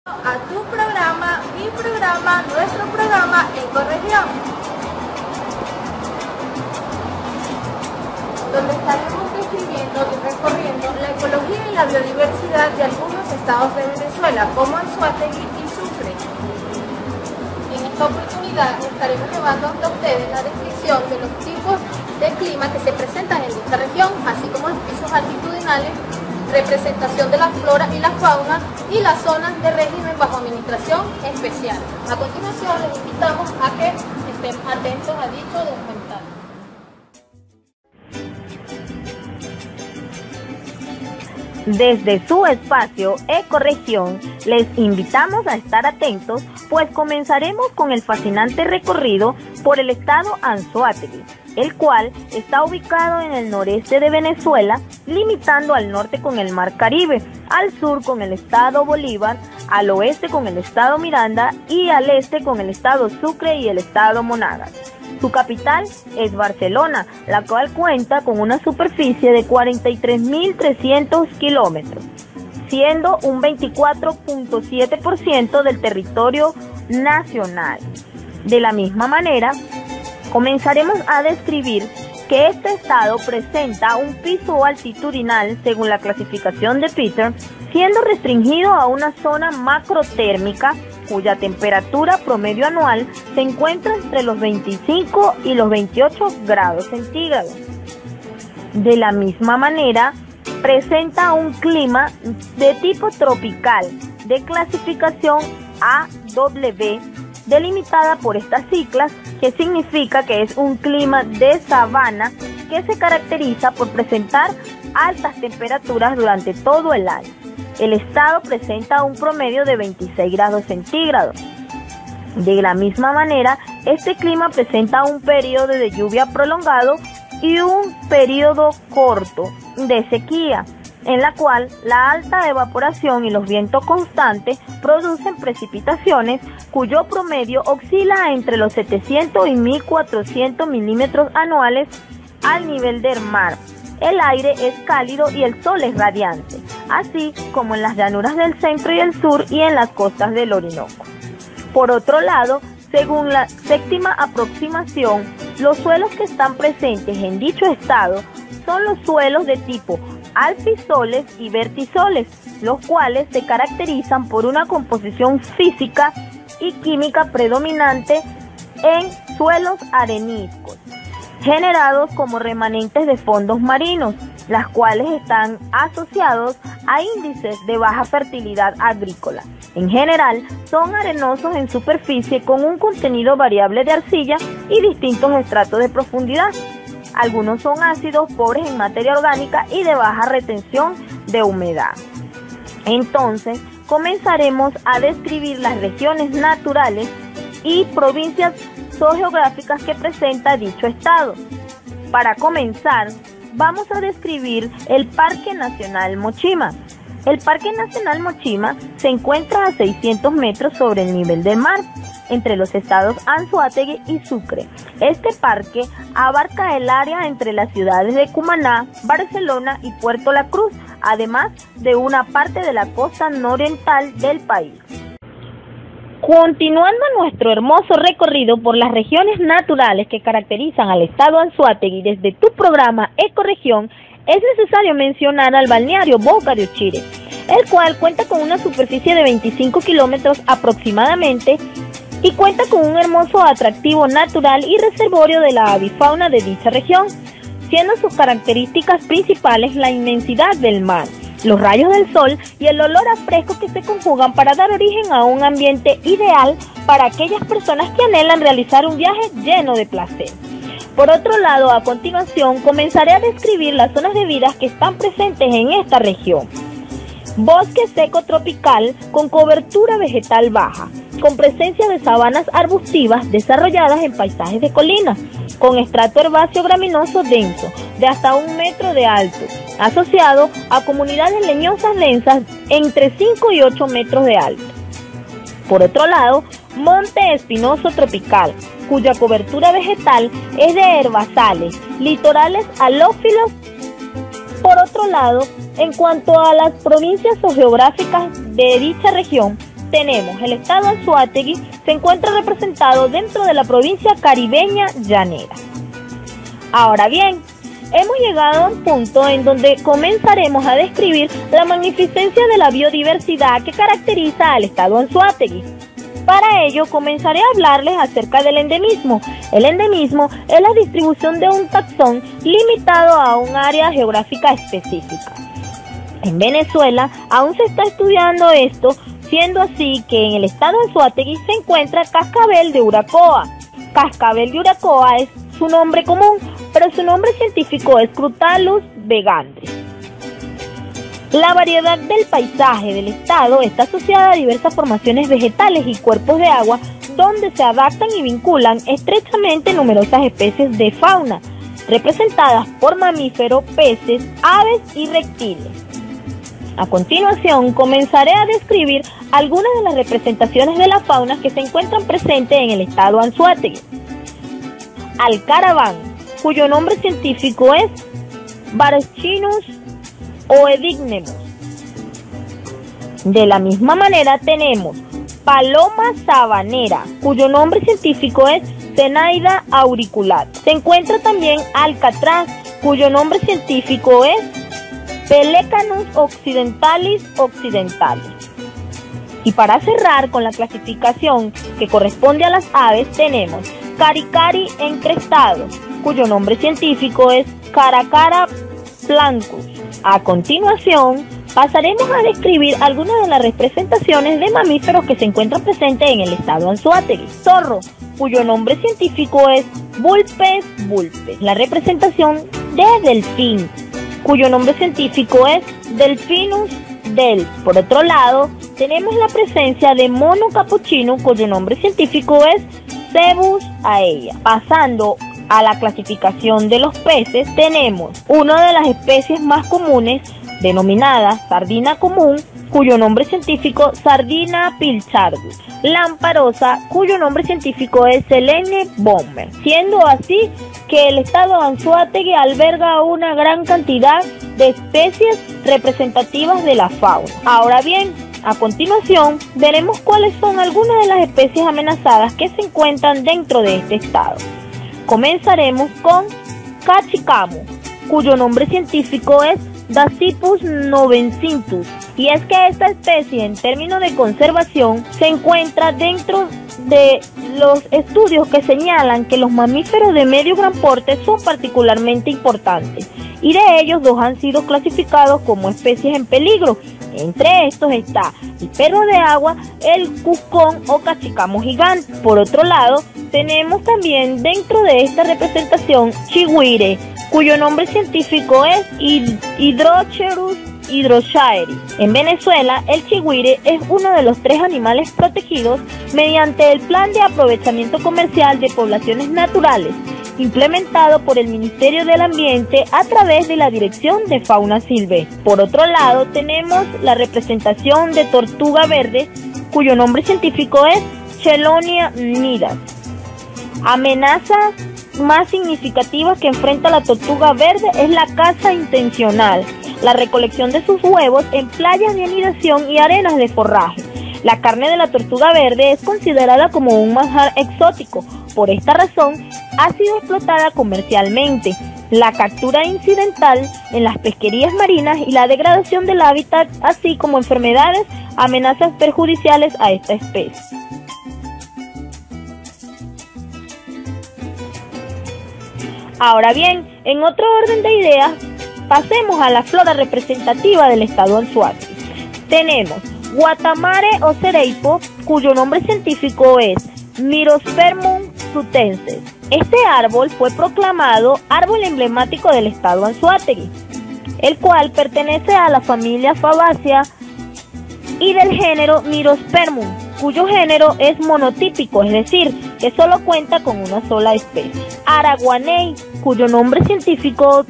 A tu programa, mi programa, nuestro programa Ecorregión, donde estaremos describiendo y recorriendo la ecología y la biodiversidad de algunos estados de Venezuela, como Anzoátegui y Sucre. En esta oportunidad estaremos llevando hasta ustedes la descripción de los tipos de clima que se presentan en esta región, así como los pisos altitudinales, representación de la flora y la fauna y las zonas de régimen bajo administración especial. A continuación les invitamos a que estén atentos a dicho documental. Desde su espacio Ecorregión les invitamos a estar atentos, pues comenzaremos con el fascinante recorrido por el estado Anzoátegui, el cual está ubicado en el noreste de Venezuela, limitando al norte con el Mar Caribe, al sur con el estado Bolívar, al oeste con el estado Miranda y al este con el estado Sucre y el estado Monagas. Su capital es Barcelona, la cual cuenta con una superficie de 43.300 kilómetros, siendo un 24.7% del territorio nacional. De la misma manera, comenzaremos a describir que este estado presenta un piso altitudinal según la clasificación de Peter, siendo restringido a una zona macrotérmica cuya temperatura promedio anual se encuentra entre los 25 y los 28 grados centígrados. De la misma manera, presenta un clima de tipo tropical de clasificación AW, delimitada por estas siglas, que significa que es un clima de sabana que se caracteriza por presentar altas temperaturas durante todo el año. El estado presenta un promedio de 26 grados centígrados. De la misma manera, este clima presenta un periodo de lluvia prolongado y un periodo corto de sequía, en la cual la alta evaporación y los vientos constantes producen precipitaciones cuyo promedio oscila entre los 700 y 1400 milímetros anuales al nivel del mar. El aire es cálido y el sol es radiante, así como en las llanuras del centro y el sur y en las costas del Orinoco. Por otro lado, según la séptima aproximación, los suelos que están presentes en dicho estado son los suelos de tipo alfisoles y vertisoles, los cuales se caracterizan por una composición física y química predominante en suelos areniscos, generados como remanentes de fondos marinos, las cuales están asociados a índices de baja fertilidad agrícola. En general, son arenosos en superficie con un contenido variable de arcilla y distintos estratos de profundidad. Algunos son ácidos, pobres en materia orgánica y de baja retención de humedad. Entonces, comenzaremos a describir las regiones naturales y provincias geográficas que presenta dicho estado. Para comenzar, vamos a describir el Parque Nacional Mochima. El Parque Nacional Mochima se encuentra a 600 metros sobre el nivel del mar, entre los estados Anzoátegui y Sucre. Este parque abarca el área entre las ciudades de Cumaná, Barcelona y Puerto La Cruz, además de una parte de la costa nororiental del país. Continuando nuestro hermoso recorrido por las regiones naturales que caracterizan al estado Anzoátegui desde tu programa Ecorregión, es necesario mencionar al balneario Boca de Uchire, el cual cuenta con una superficie de 25 kilómetros aproximadamente y cuenta con un hermoso atractivo natural y reservorio de la avifauna de dicha región, siendo sus características principales la inmensidad del mar, los rayos del sol y el olor a fresco que se conjugan para dar origen a un ambiente ideal para aquellas personas que anhelan realizar un viaje lleno de placer. Por otro lado, a continuación comenzaré a describir las zonas de vida que están presentes en esta región. Bosque seco tropical con cobertura vegetal baja, con presencia de sabanas arbustivas desarrolladas en paisajes de colinas, con estrato herbáceo graminoso denso, de hasta 1 metro de alto, asociado a comunidades leñosas densas entre 5 y 8 metros de alto. Por otro lado, monte espinoso tropical, cuya cobertura vegetal es de herbazales, litorales halófilos. Por otro lado, en cuanto a las provincias geográficas de dicha región, tenemos el estado Anzoátegui, se encuentra representado dentro de la provincia caribeña llanera. Ahora bien, hemos llegado a un punto en donde comenzaremos a describir la magnificencia de la biodiversidad que caracteriza al estado Anzoátegui. Para ello, comenzaré a hablarles acerca del endemismo. El endemismo es la distribución de un taxón limitado a un área geográfica específica. En Venezuela aún se está estudiando esto, siendo así que en el estado Anzoátegui se encuentra cascabel de Uracoa. Cascabel de Uracoa es su nombre común, pero su nombre científico es Crotalus vegandris. La variedad del paisaje del estado está asociada a diversas formaciones vegetales y cuerpos de agua donde se adaptan y vinculan estrechamente numerosas especies de fauna, representadas por mamíferos, peces, aves y reptiles. A continuación, comenzaré a describir algunas de las representaciones de la fauna que se encuentran presentes en el estado Anzoátegui. Alcaraván, cuyo nombre científico es Baraschinus oedignemus. De la misma manera tenemos paloma sabanera, cuyo nombre científico es Zenaida auriculata. Se encuentra también alcatraz, cuyo nombre científico es Pelecanus occidentalis occidentalis. Y para cerrar con la clasificación que corresponde a las aves, tenemos caricari encrestado, cuyo nombre científico es Caracara plancus. A continuación, pasaremos a describir algunas de las representaciones de mamíferos que se encuentran presentes en el estado Anzoátegui. Zorro, cuyo nombre científico es Vulpes vulpes. La representación de delfín, cuyo nombre científico es Delphinus del. Por otro lado, tenemos la presencia de mono capuchino, cuyo nombre científico es Cebus aella. Pasando a la clasificación de los peces, tenemos una de las especies más comunes, denominada sardina común, cuyo nombre científico Sardina pilchardus. Lamparosa, cuyo nombre científico es Selene bomber. Siendo así que el estado Anzoátegui alberga una gran cantidad de especies representativas de la fauna. Ahora bien, a continuación veremos cuáles son algunas de las especies amenazadas que se encuentran dentro de este estado. Comenzaremos con Cachicamu, cuyo nombre científico es Dasypus novencintus, y es que esta especie en términos de conservación se encuentra dentro de los estudios que señalan que los mamíferos de medio gran porte son particularmente importantes, y de ellos dos han sido clasificados como especies en peligro. Entre estos está el perro de agua, el cuscón o cachicamu gigante. Por otro lado, tenemos también dentro de esta representación chigüire, cuyo nombre científico es Hydrocerus hydrochaeris. En Venezuela, el chigüire es uno de los 3 animales protegidos mediante el Plan de Aprovechamiento Comercial de Poblaciones Naturales, implementado por el Ministerio del Ambiente a través de la Dirección de Fauna Silvestre. Por otro lado, tenemos la representación de tortuga verde, cuyo nombre científico es Chelonia nidus. Amenaza más significativa que enfrenta la tortuga verde es la caza intencional, la recolección de sus huevos en playas de anidación y arenas de forraje. La carne de la tortuga verde es considerada como un manjar exótico. Por esta razón, ha sido explotada comercialmente. La captura incidental en las pesquerías marinas y la degradación del hábitat, así como enfermedades, amenazas perjudiciales a esta especie. Ahora bien, en otro orden de ideas, pasemos a la flora representativa del estado Anzoátegui. Tenemos Guatamare ocereipo, cuyo nombre científico es Myrospermum frutensis. Este árbol fue proclamado árbol emblemático del estado Anzoátegui, el cual pertenece a la familia Fabaceae y del género Myrospermum, cuyo género es monotípico, es decir, que solo cuenta con una sola especie. Araguaney, cuyo nombre científico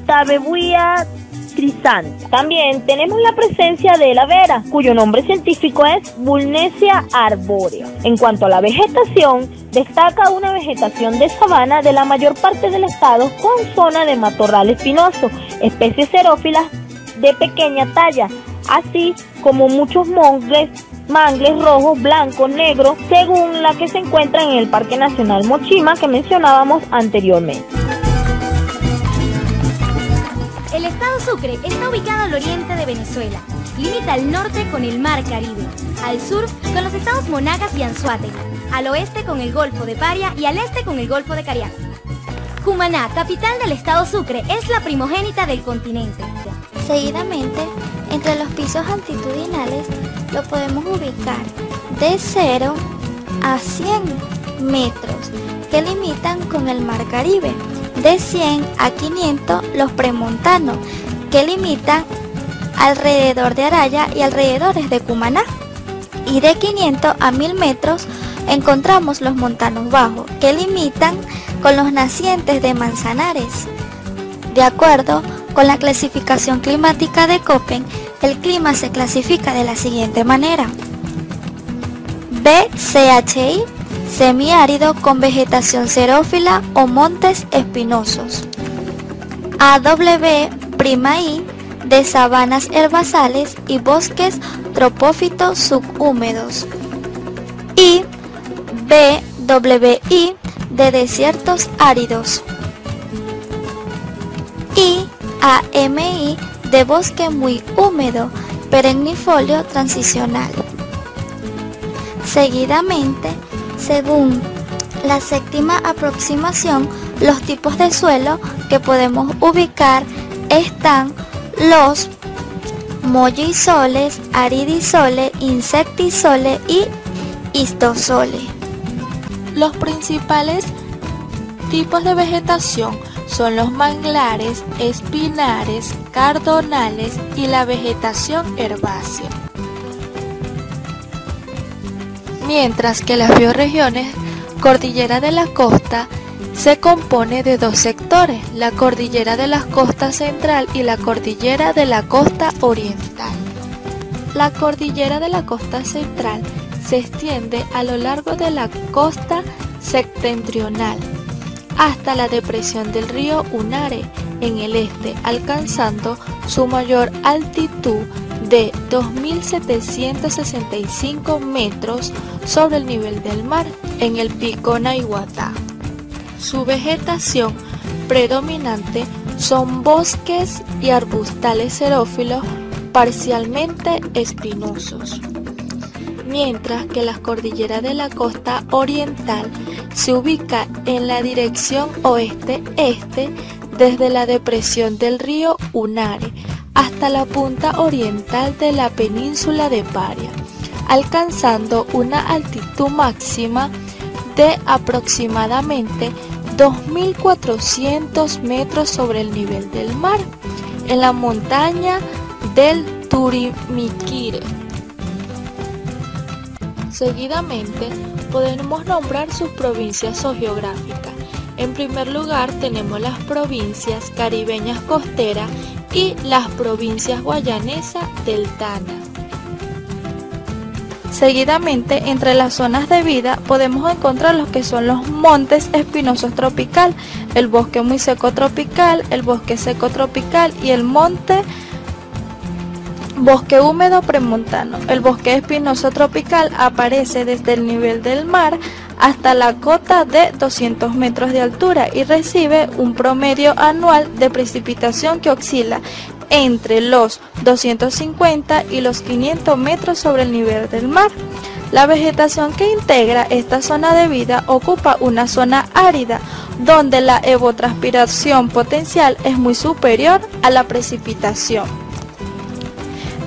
Tabebuia trisanta. También tenemos la presencia de la vera, cuyo nombre científico es Vulnesia arborea. En cuanto a la vegetación, destaca una vegetación de sabana de la mayor parte del estado con zona de matorral espinoso, especies xerófilas de pequeña talla, así como muchos mangles mangles rojo, blanco, negro, según la que se encuentra en el Parque Nacional Mochima que mencionábamos anteriormente. El estado Sucre está ubicado al oriente de Venezuela. Limita al norte con el Mar Caribe, al sur con los estados Monagas y Anzoátegui, al oeste con el Golfo de Paria y al este con el Golfo de Cariaco. Cumaná, capital del estado Sucre, es la primogénita del continente. Seguidamente, entre los pisos altitudinales lo podemos ubicar de 0 a 100 metros, que limitan con el Mar Caribe, de 100 a 500 los premontanos, que limitan alrededor de Araya y alrededores de Cumaná, y de 500 a 1000 metros encontramos los montanos bajos, que limitan con los nacientes de Manzanares. De acuerdo con la clasificación climática de Köppen, el clima se clasifica de la siguiente manera: BCHI, semiárido con vegetación xerófila o montes espinosos; AWI, de sabanas herbazales y bosques tropófitos subhúmedos; y BWI, de desiertos áridos; y AMI, de bosque muy húmedo, perennifolio transicional. Seguidamente, según la séptima aproximación, los tipos de suelo que podemos ubicar están los mollisoles, aridisoles, insectisoles y histosoles. Los principales tipos de vegetación son los manglares, espinares, cardonales y la vegetación herbácea. Mientras que las bioregiones Cordillera de la Costa se compone de dos sectores, la Cordillera de la Costa Central y la Cordillera de la Costa Oriental. La Cordillera de la Costa Central se extiende a lo largo de la costa septentrional hasta la depresión del río Unare en el este, alcanzando su mayor altitud de 2.765 metros sobre el nivel del mar en el pico Naiguatá. Su vegetación predominante son bosques y arbustales xerófilos parcialmente espinosos, mientras que la cordillera de la costa oriental se ubica en la dirección oeste-este desde la depresión del río Unare hasta la punta oriental de la península de Paria, alcanzando una altitud máxima de aproximadamente 2.400 metros sobre el nivel del mar, en la montaña del Turimiquire. Seguidamente, podemos nombrar sus provincias geográficas. En primer lugar, tenemos las provincias caribeñas costeras y las provincias guayanesas del Tana. Seguidamente, entre las zonas de vida podemos encontrar lo que son los montes espinosos tropical, el bosque muy seco tropical, el bosque seco tropical y el bosque húmedo premontano. El bosque espinoso tropical aparece desde el nivel del mar hasta la cota de 200 metros de altura y recibe un promedio anual de precipitación que oscila entre los 250 y los 500 metros sobre el nivel del mar. La vegetación que integra esta zona de vida ocupa una zona árida, donde la evapotranspiración potencial es muy superior a la precipitación.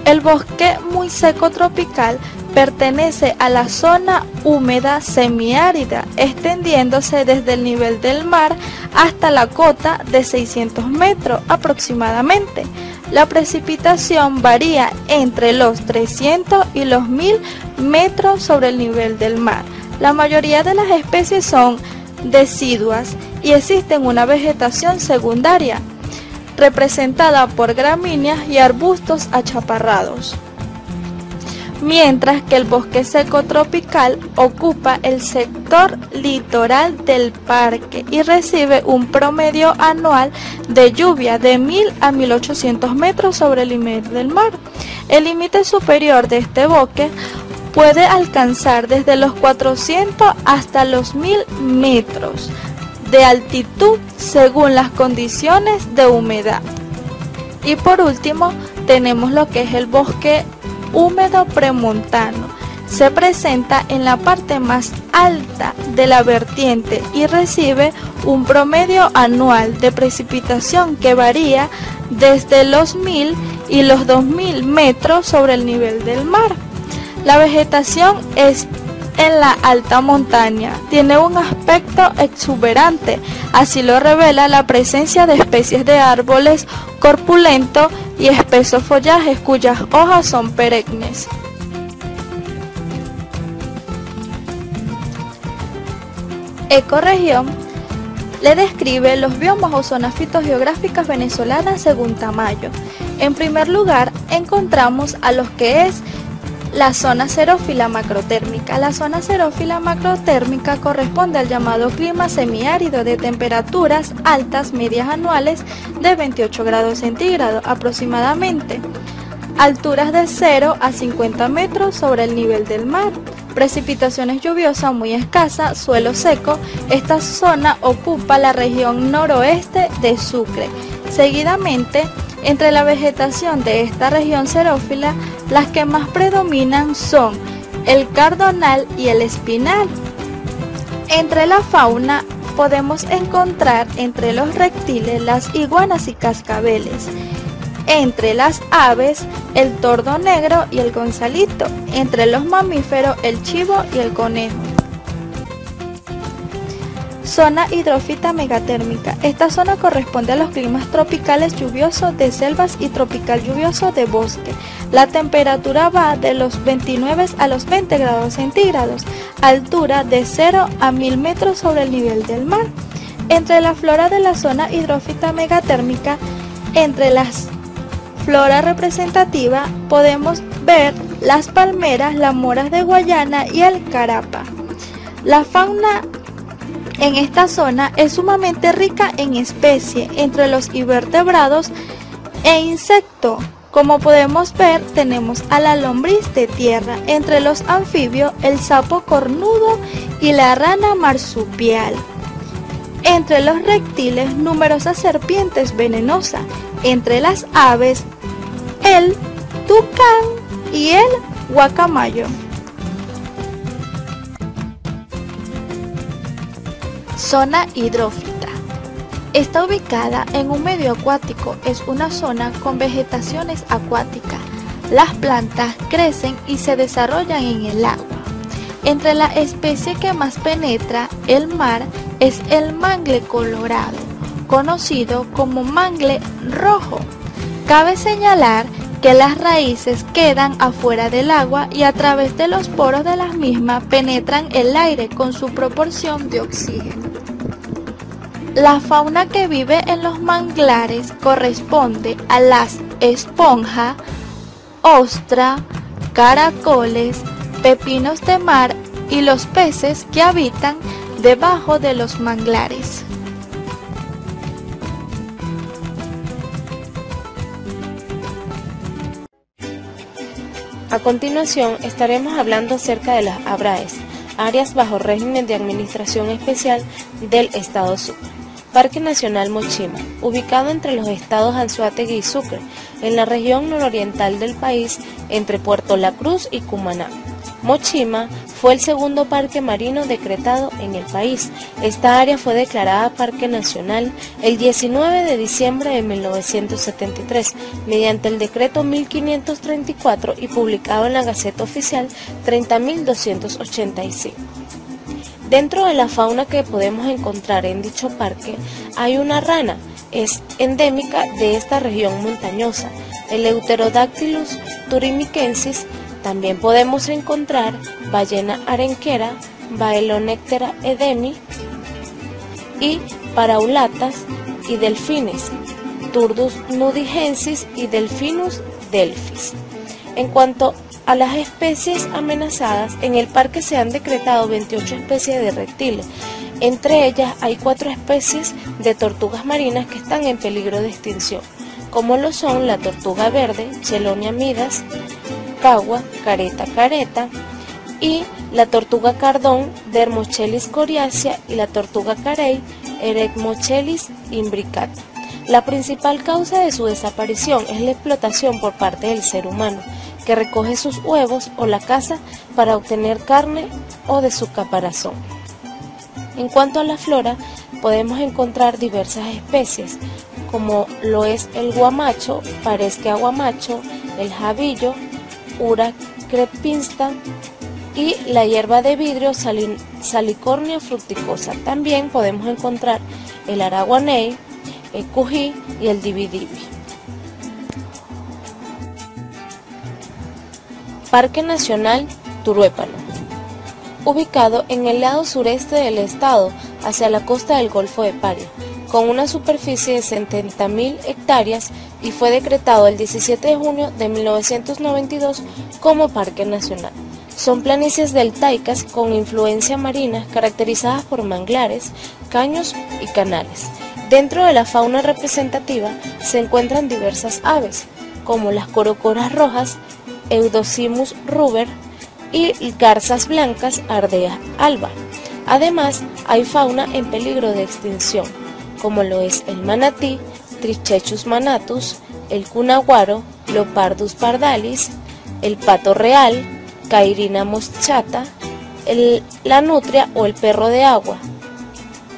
El bosque muy seco tropical pertenece a la zona húmeda semiárida, extendiéndose desde el nivel del mar hasta la cota de 600 metros aproximadamente. La precipitación varía entre los 300 y los 1000 metros sobre el nivel del mar. La mayoría de las especies son deciduas y existe una vegetación secundaria, representada por gramíneas y arbustos achaparrados, mientras que el bosque seco tropical ocupa el sector litoral del parque y recibe un promedio anual de lluvia de 1000 a 1800 metros sobre el nivel del mar. El límite superior de este bosque puede alcanzar desde los 400 hasta los 1000 metros de altitud según las condiciones de humedad. Y por último tenemos lo que es el bosque húmedo premontano. Se presenta en la parte más alta de la vertiente y recibe un promedio anual de precipitación que varía desde los 1000 y los 2000 metros sobre el nivel del mar. La vegetación es en la alta montaña, tiene un aspecto exuberante, así lo revela la presencia de especies de árboles corpulentos y espesos follajes cuyas hojas son perennes. Ecorregión le describe los biomas o zonas fitogeográficas venezolanas según Tamayo. En primer lugar, encontramos a los que es la zona xerófila macrotérmica. La zona xerófila macrotérmica corresponde al llamado clima semiárido de temperaturas altas medias anuales de 28 grados centígrados aproximadamente, alturas de 0 a 50 metros sobre el nivel del mar, precipitaciones lluviosas muy escasas, suelo seco. Esta zona ocupa la región noroeste de Sucre. Seguidamente, entre la vegetación de esta región xerófila, las que más predominan son el cardonal y el espinal. Entre la fauna podemos encontrar entre los reptiles las iguanas y cascabeles. Entre las aves, el tordo negro y el gonzalito. Entre los mamíferos, el chivo y el conejo. Zona hidrófita megatérmica. Esta zona corresponde a los climas tropicales lluviosos de selvas y tropical lluvioso de bosque. La temperatura va de los 29 a los 20 grados centígrados, altura de 0 a 1000 metros sobre el nivel del mar. Entre la flora de la zona hidrófita megatérmica, entre las flora representativa podemos ver las palmeras, las moras de Guayana y el carapa. La fauna en esta zona es sumamente rica en especies, entre los invertebrados e insectos. Como podemos ver, tenemos a la lombriz de tierra, entre los anfibios, el sapo cornudo y la rana marsupial. Entre los reptiles, numerosas serpientes venenosas. Entre las aves, el tucán y el guacamayo. Zona hidrófita. Está ubicada en un medio acuático, es una zona con vegetaciones acuáticas. Las plantas crecen y se desarrollan en el agua. Entre la especie que más penetra el mar es el mangle colorado, conocido como mangle rojo. Cabe señalar que las raíces quedan afuera del agua y a través de los poros de las mismas penetran el aire con su proporción de oxígeno. La fauna que vive en los manglares corresponde a las esponjas, ostras, caracoles, pepinos de mar y los peces que habitan debajo de los manglares. A continuación estaremos hablando acerca de las ABRAES, áreas bajo régimen de administración especial del Estado Sucre. Parque Nacional Mochima, ubicado entre los estados Anzoátegui y Sucre, en la región nororiental del país, entre Puerto La Cruz y Cumaná. Mochima fue el segundo parque marino decretado en el país. Esta área fue declarada Parque Nacional el 19 de diciembre de 1973, mediante el decreto 1534 y publicado en la Gaceta Oficial 30.285. Dentro de la fauna que podemos encontrar en dicho parque hay una rana, es endémica de esta región montañosa, el Euterodactylus turimicensis. También podemos encontrar ballena arenquera, Baelonectera edemi y paraulatas y delfines, Turdus nudigensis y Delphinus delphis. En cuanto a las especies amenazadas, en el parque se han decretado 28 especies de reptiles. Entre ellas hay 4 especies de tortugas marinas que están en peligro de extinción, como lo son la tortuga verde, Chelonia midas, cagua, careta, y la tortuga cardón, Dermochelys coriacea, y la tortuga carey, Eretmochelys imbricata. La principal causa de su desaparición es la explotación por parte del ser humano, que recoge sus huevos o la caza para obtener carne o de su caparazón. En cuanto a la flora, podemos encontrar diversas especies, como lo es el guamacho, Paresquia guamacho, el jabillo, Ura crepinsta y la hierba de vidrio Salicornia fructicosa. También podemos encontrar el araguaney, el cují y el dividivi. Parque Nacional Turuépano, ubicado en el lado sureste del estado, hacia la costa del Golfo de Paria, con una superficie de 70.000 hectáreas, y fue decretado el 17 de junio de 1992 como Parque Nacional. Son planicies deltaicas con influencia marina caracterizadas por manglares, caños y canales. Dentro de la fauna representativa se encuentran diversas aves, como las corocoras rojas, Eudocimus ruber, y garzas blancas, Ardea alba. Además, hay fauna en peligro de extinción, como lo es el manatí, Trichechus manatus, el cunaguaro, Leopardus pardalis, el pato real, Cairina moschata, la nutria o el perro de agua,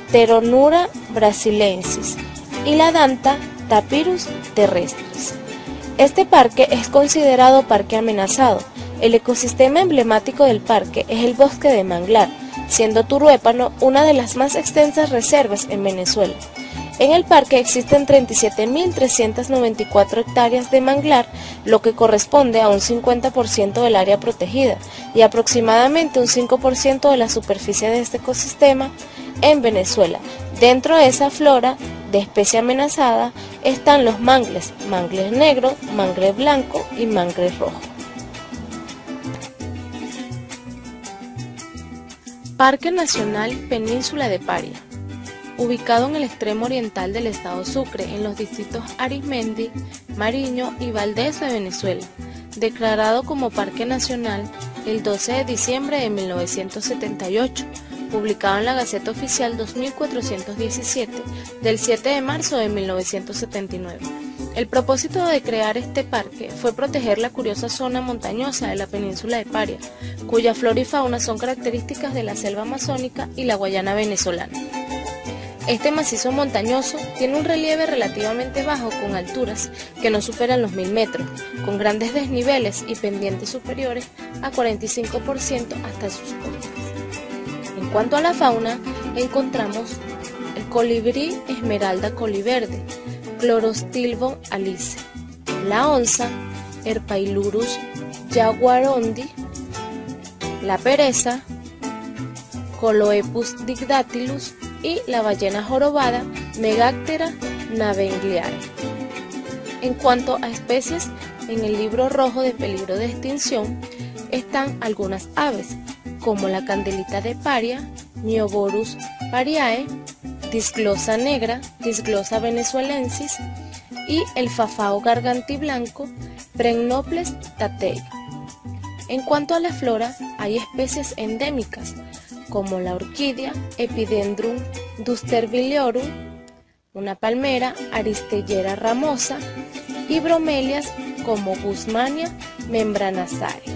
Pteronura brasilensis, y la danta, Tapirus terrestris. Este parque es considerado parque amenazado. El ecosistema emblemático del parque es el bosque de manglar, siendo Turuépano una de las más extensas reservas en Venezuela. En el parque existen 37.394 hectáreas de manglar, lo que corresponde a un 50% del área protegida y aproximadamente un 5% de la superficie de este ecosistema en Venezuela. Dentro de esa flora de especie amenazada están los mangles, mangle negro, mangle blanco y mangle rojo. Parque Nacional Península de Paria, ubicado en el extremo oriental del estado Sucre, en los distritos Arismendi, Mariño y Valdés de Venezuela, declarado como Parque Nacional el 12 de diciembre de 1978, publicado en la Gaceta Oficial 2417 del 7 de marzo de 1979. El propósito de crear este parque fue proteger la curiosa zona montañosa de la península de Paria, cuya flora y fauna son características de la selva amazónica y la Guayana venezolana. Este macizo montañoso tiene un relieve relativamente bajo, con alturas que no superan los 1000 metros, con grandes desniveles y pendientes superiores a 45% hasta sus costas. En cuanto a la fauna, encontramos el colibrí esmeralda coliverde, Chlorostilbon alice, la onza, Herpailurus jaguarondi, la pereza, Coloepus digdatilus y la ballena jorobada, Megactera navengliare. En cuanto a especies, en el libro rojo de peligro de extinción están algunas aves, como la candelita de Paria, Myoborus pariae, Disglosa negra, Disglosa venezuelensis, y el fafao gargantiblanco, Premnoples tatei. En cuanto a la flora, hay especies endémicas, como la orquídea Epidendrum dusterviliorum, una palmera Aristillera ramosa, y bromelias como Guzmania membranaceae.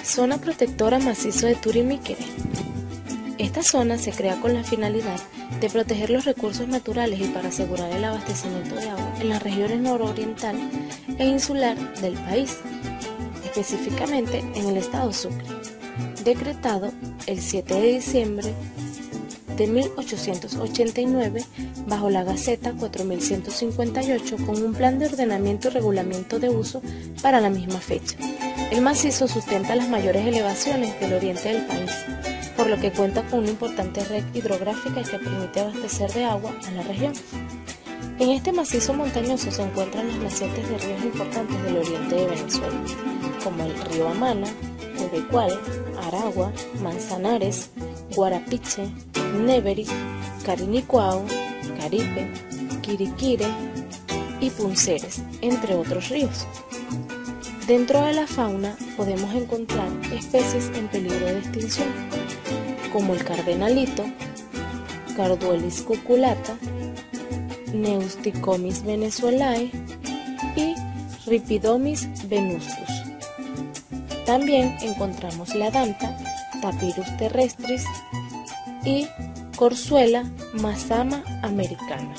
Zona protectora macizo de Turimiquere. Esta zona se crea con la finalidad de proteger los recursos naturales y para asegurar el abastecimiento de agua en las regiones nororiental e insular del país, específicamente en el estado Sucre, decretado el 7 de diciembre de 1889 bajo la Gaceta 4158, con un plan de ordenamiento y regulamiento de uso para la misma fecha. El macizo sustenta las mayores elevaciones del oriente del país, por lo que cuenta con una importante red hidrográfica que permite abastecer de agua a la región. En este macizo montañoso se encuentran las nacientes de ríos importantes del oriente de Venezuela, como el río Amana, Ubecual, Aragua, Manzanares, Guarapiche, Neveri, Carinicuao, Caripe, Quiriquire, y Punceres, entre otros ríos. Dentro de la fauna podemos encontrar especies en peligro de extinción, como el cardenalito, Carduelis cuculata, Neusticomis venezuelae y Ripidomis venustus. También encontramos la danta, Tapirus terrestris y Corzuela mazama americana.